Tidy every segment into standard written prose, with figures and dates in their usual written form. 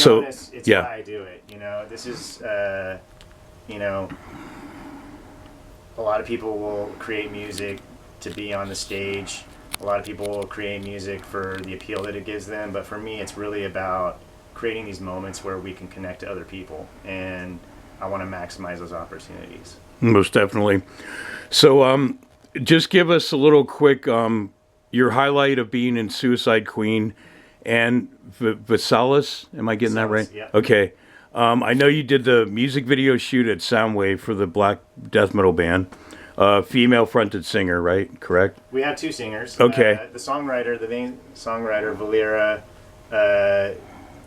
So, honest, it's yeah. why I do it. This is, a lot of people will create music to be on the stage. A lot of people will create music for the appeal that it gives them. But for me, it's really about creating these moments where we can connect to other people. And I want to maximize those opportunities. Most definitely. So, just give us a little quick, your highlight of being in Suicide Queen and Vasalis. Am I getting that right? Yeah. Okay. I know you did the music video shoot at Soundwave for the black death metal band. Female fronted singer, right? Correct? We have two singers. Okay. The main songwriter, Valera,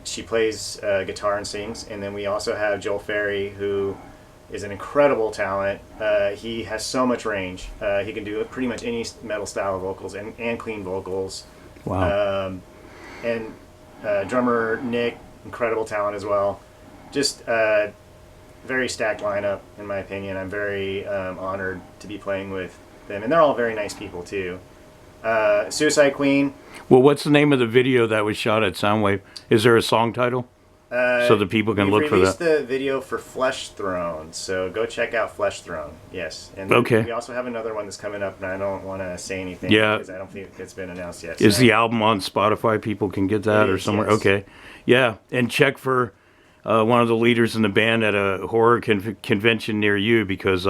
she plays guitar and sings. And then we also have Joel Ferry, who is an incredible talent. He has so much range. He can do pretty much any metal style of vocals and clean vocals. Wow. And drummer Nick, incredible talent as well. Just very stacked lineup, in my opinion. I'm very honored to be playing with them. And they're all very nice people, too. Suicide Queen. Well, what's the name of the video that was shot at Soundwave? Is there a song title? So the people can look for that. We released the video for Flesh Throne, so go check out Flesh Throne. Yes, and okay. We also have another one that's coming up, and I don't want to say anything because I don't think it's been announced yet. Is the album on Spotify? People can get that or somewhere. Yes. Okay, yeah, and check for one of the leaders in the band at a horror convention near you because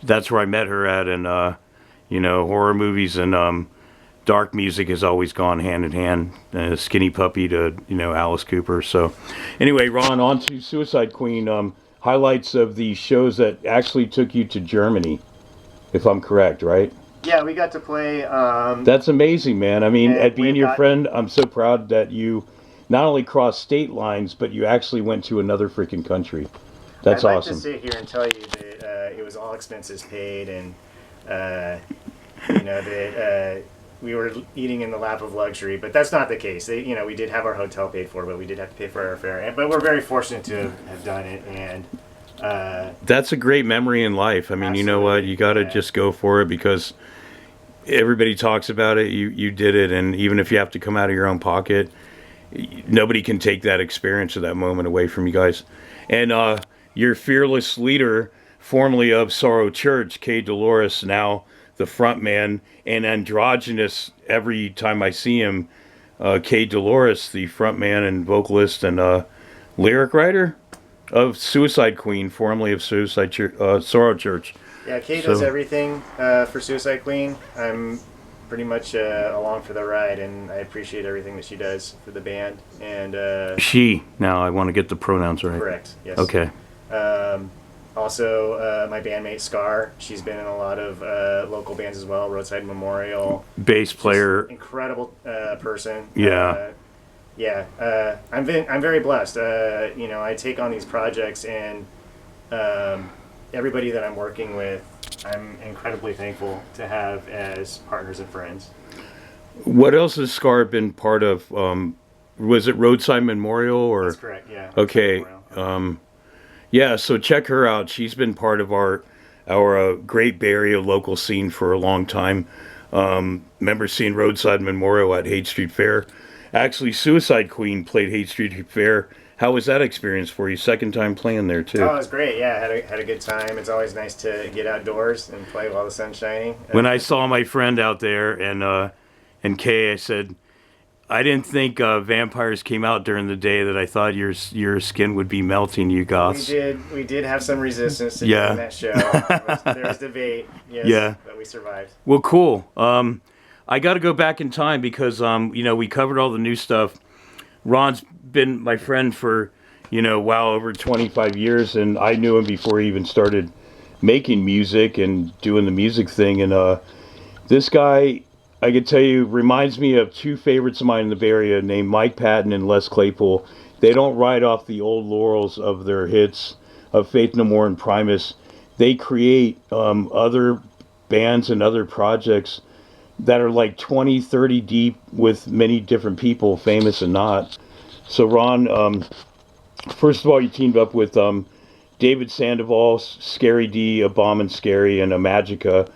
that's where I met her at, and horror movies and dark music has always gone hand in hand. Skinny Puppy to Alice Cooper. So anyway, Ron, on to Suicide Queen. Highlights of the shows that actually took you to Germany, if I'm correct, right? Yeah, we got to play. That's amazing, man. I mean, at being your friend, I'm so proud that you not only crossed state lines, but you actually went to another freaking country. That's awesome. I'd like to sit here and tell you that it was all expenses paid, and that we were eating in the lap of luxury, but that's not the case. We did have our hotel paid for, but we did have to pay for our fare. But we're very fortunate to have done it, and that's a great memory in life. I mean, you know what? You got to just go for it because everybody talks about it. You did it, and even if you have to come out of your own pocket, nobody can take that experience or that moment away from you guys. And your fearless leader, formerly of Sorrow Church, Kay Dolores, now the front man and androgynous every time I see him, Kay Dolores, the front man and vocalist and lyric writer of Suicide Queen, formerly of Sorrow Church. Yeah, Kay does everything for Suicide Queen. I'm pretty much along for the ride, and I appreciate everything that she does for the band. And she, now I want to get the pronouns right. Correct, yes. Okay. Also, my bandmate Scar, she's been in a lot of local bands as well. Roadside Memorial. Bass player. Incredible person. Yeah. I'm very blessed. I take on these projects, and everybody that I'm working with, I'm incredibly thankful to have as partners and friends. What else has Scar been part of? Was it Roadside Memorial or? That's correct. Yeah. Okay. Yeah, so check her out. She's been part of our Great Bay Area local scene for a long time. Remember seeing Roadside Memorial at Haight Street Fair. Actually, Suicide Queen played Haight Street Fair. How was that experience for you? Second time playing there, too. Oh, it was great. Yeah, had a good time. It's always nice to get outdoors and play while the sun's shining. When I saw my friend out there and Kay, I said, I didn't think vampires came out during the day that I thought your skin would be melting, you goths. We did have some resistance to doing that show. There was debate, yes, but we survived. Well, cool. I got to go back in time because, we covered all the new stuff. Ron's been my friend for, over 25 years, and I knew him before he even started making music and doing the music thing. And this guy, I could tell you, reminds me of two favorites of mine in the Bay Area named Mike Patton and Les Claypool. They don't ride off the old laurels of their hits of Faith No More and Primus. They create other bands and other projects that are like 20, 30 deep with many different people, famous and not. So Ron, first of all, you teamed up with David Sandoval, Scary D, A Bomb and Scary, and Magica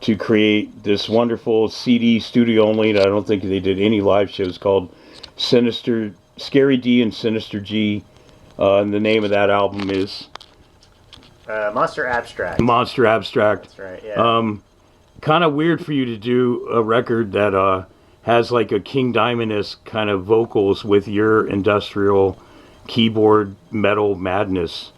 to create this wonderful CD studio only, and I don't think they did any live shows, called Sinister Scary D and Sinister G. And the name of that album is Monster Abstract. Monster Abstract. That's right. Yeah. Kind of weird for you to do a record that has like a King Diamond-esque kind of vocals with your industrial keyboard metal madness.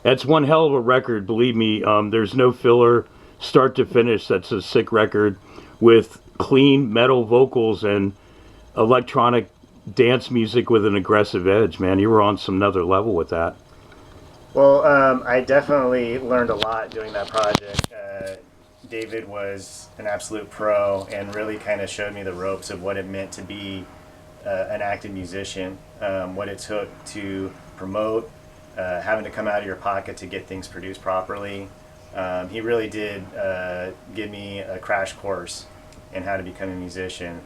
That's one hell of a record, believe me. There's no filler, start to finish. That's a sick record with clean metal vocals and electronic dance music with an aggressive edge, man. You were on some another level with that. Well, I definitely learned a lot doing that project. David was an absolute pro and really kind of showed me the ropes of what it meant to be an active musician, what it took to promote, having to come out of your pocket to get things produced properly. He really did give me a crash course in how to become a musician.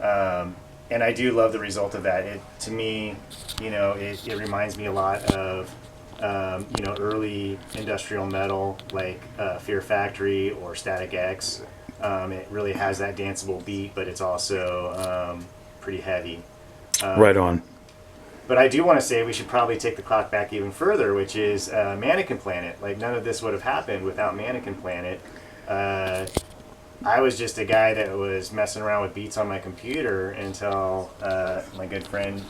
And I do love the result of that. To me, it reminds me a lot of early industrial metal like Fear Factory or Static X. It really has that danceable beat, but it's also pretty heavy. Right on. But I do want to say we should probably take the clock back even further, which is Mannequin Planet. Like, none of this would have happened without Mannequin Planet. I was just a guy that was messing around with beats on my computer until my good friend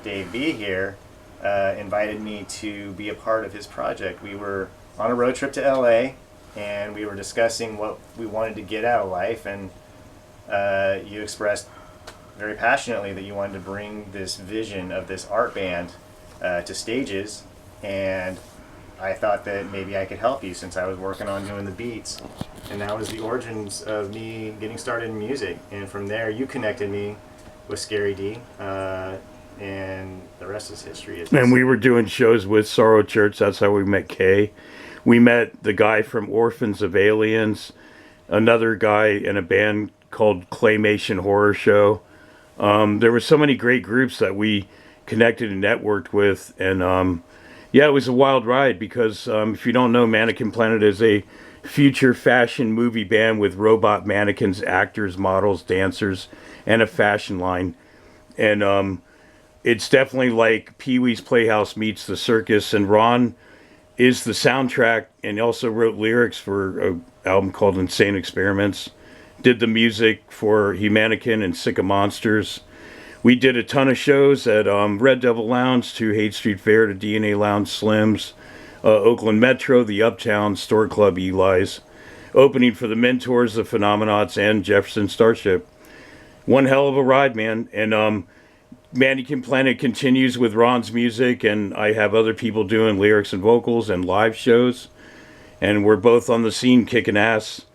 Dave B here invited me to be a part of his project. We were on a road trip to LA and we were discussing what we wanted to get out of life, and you expressed very passionately that you wanted to bring this vision of this art band to stages, and I thought that maybe I could help you since I was working on doing the beats. And that was the origins of me getting started in music. And from there, you connected me with Scary D, and the rest is history. And we were doing shows with Sorrow Church. That's how we met Kay. We met the guy from Orphans of Aliens, another guy in a band called Claymation Horror Show. There were so many great groups that we connected and networked with. And yeah, it was a wild ride because if you don't know, Mannequin Planet is a future fashion movie band with robot mannequins, actors, models, dancers, and a fashion line. And it's definitely like Pee-wee's Playhouse meets the circus. And Ron is the soundtrack and also wrote lyrics for an album called Insane Experiments. Did the music for Humannequin and Sick of Monsters. We did a ton of shows at Red Devil Lounge to Haight Street Fair to DNA Lounge Slims, Oakland Metro, the Uptown, Store Club Eli's, opening for the Mentors, the Phenomenauts, and Jefferson Starship. One hell of a ride, man. And Mannequin Planet continues with Ron's music, and I have other people doing lyrics and vocals and live shows. And we're both on the scene kicking ass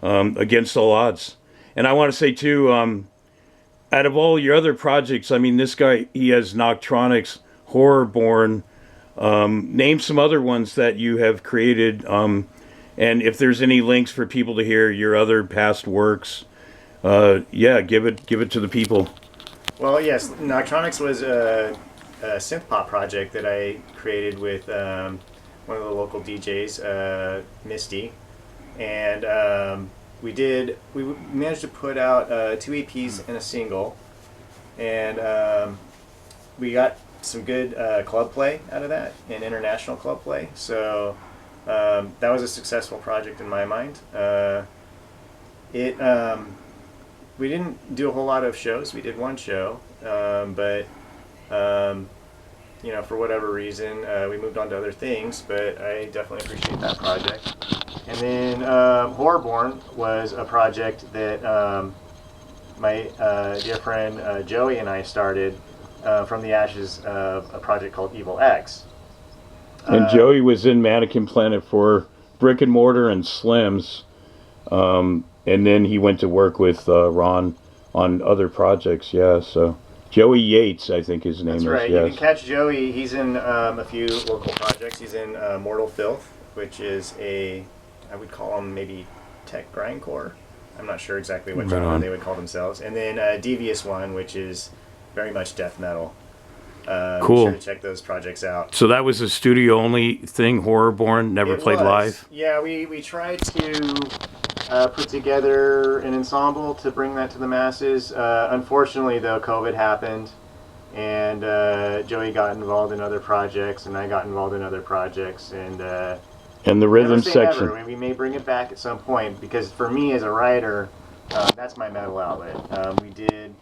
against all odds. And I want to say, too, out of all your other projects, I mean, this guy, he has Noctronics, Horrorborn. Name some other ones that you have created. And if there's any links for people to hear your other past works, yeah, give it to the people. Well, yes, Noctronics was a synth pop project that I created with one of the local DJs, Misty, and we managed to put out 2 EPs and a single, and we got some good club play out of that and international club play. So that was a successful project in my mind. We didn't do a whole lot of shows. We did one show, but for whatever reason, we moved on to other things. But I definitely appreciate that project. And then Horrorborn was a project that my dear friend Joey and I started from the ashes of a project called Evil X. And Joey was in Mannequin Planet for Brick and Mortar and Slims. And then he went to work with Ron on other projects, yeah. So Joey Yates, I think his name is. That's right. Yes. You can catch Joey. He's in a few local projects. He's in Mortal Filth, which is I would call him maybe tech grindcore. I'm not sure exactly what genre they would call themselves. And then Devious One, which is very much death metal. Cool. Be sure to check those projects out. So that was a studio-only thing, Horrorborn, never played live? Yeah, we tried to put together an ensemble to bring that to the masses. Unfortunately, though, COVID happened, and Joey got involved in other projects, and I got involved in other projects, and the rhythm never say section. never. We may bring it back at some point, because for me as a writer, that's my metal outlet. We did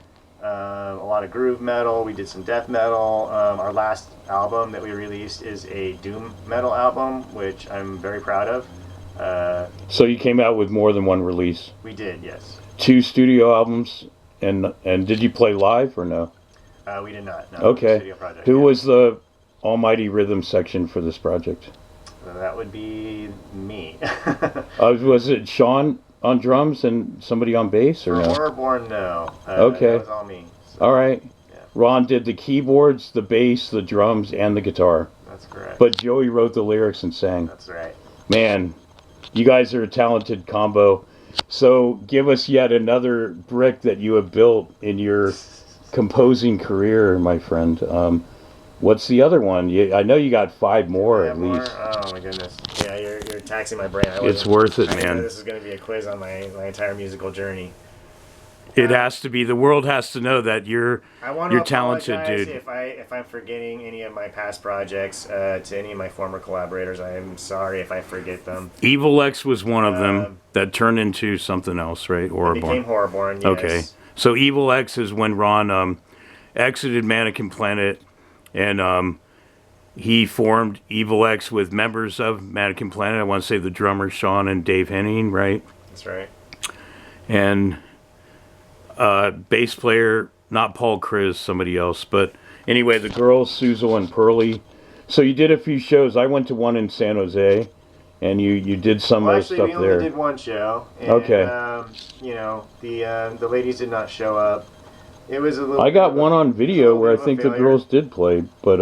a lot of groove metal. We did some death metal. Our last album that we released is a doom metal album, which I'm very proud of. So you came out with more than one release? We did, yes. 2 studio albums, and did you play live or no? We did not. No, Okay. studio project, Who yeah. was the almighty rhythm section for this project? That would be me. Was it Sean on drums and somebody on bass or For no? Horrorborn, no. Okay. That was all me. So, All right. Yeah. Ron did the keyboards, the bass, the drums, and the guitar. That's correct. But Joey wrote the lyrics and sang. That's right. Man, you guys are a talented combo. So give us yet another brick that you have built in your composing career, my friend. What's the other one? I know you got 5 more Yeah, at more? least. Oh my goodness. Yeah, you're taxing my brain. It's worth it, I didn't know man. this is going to be a quiz on my entire musical journey. It has to be. The world has to know that you're talented, dude. If I'm forgetting any of my past projects, to any of my former collaborators, I am sorry if I forget them. Evil X was one of them that turned into something else, right? It became Horrorborn. Horrorborn, yes. Okay. So Evil X is when Ron exited Mannequin Planet, and he formed Evil X with members of Mannequin Planet. I want to say the drummer Sean and Dave Henning, right? That's right. And bass player, not Paul Chris, somebody else. But anyway, the girls, Suzel and Pearlie. So you did a few shows. I went to one in San Jose, and you did some Well, of the actually, stuff we there. only did one show. And, Okay. You know, the ladies did not show up. It was a little. I got one on video where I think the girls did play. But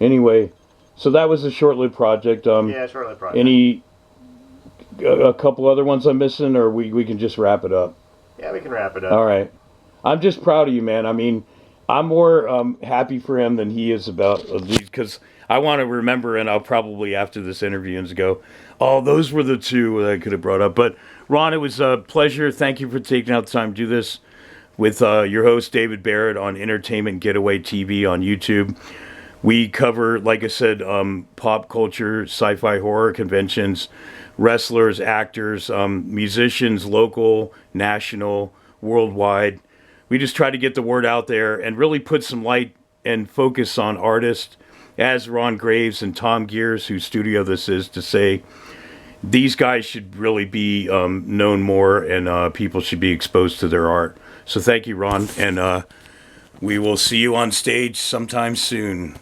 anyway, so that was a short-lived project. Yeah, short-lived project. A couple other ones I'm missing, or we can just wrap it up? Yeah, we can wrap it up. All right. I'm just proud of you, man. I mean, I'm more happy for him than he is about these, because I want to remember, and I'll probably after this interview and go, oh, those were the 2 that I could have brought up. But Ron, it was a pleasure. Thank you for taking out the time to do this with your host, David Barrett, on Entertainment Getaway TV on YouTube. We cover, like I said, pop culture, sci-fi horror conventions, wrestlers, actors, musicians, local, national, worldwide. We just try to get the word out there and really put some light and focus on artists, as Ron Graves and Tom Gears, whose studio this is, to say these guys should really be known more, and people should be exposed to their art. So thank you, Ron, and we will see you on stage sometime soon.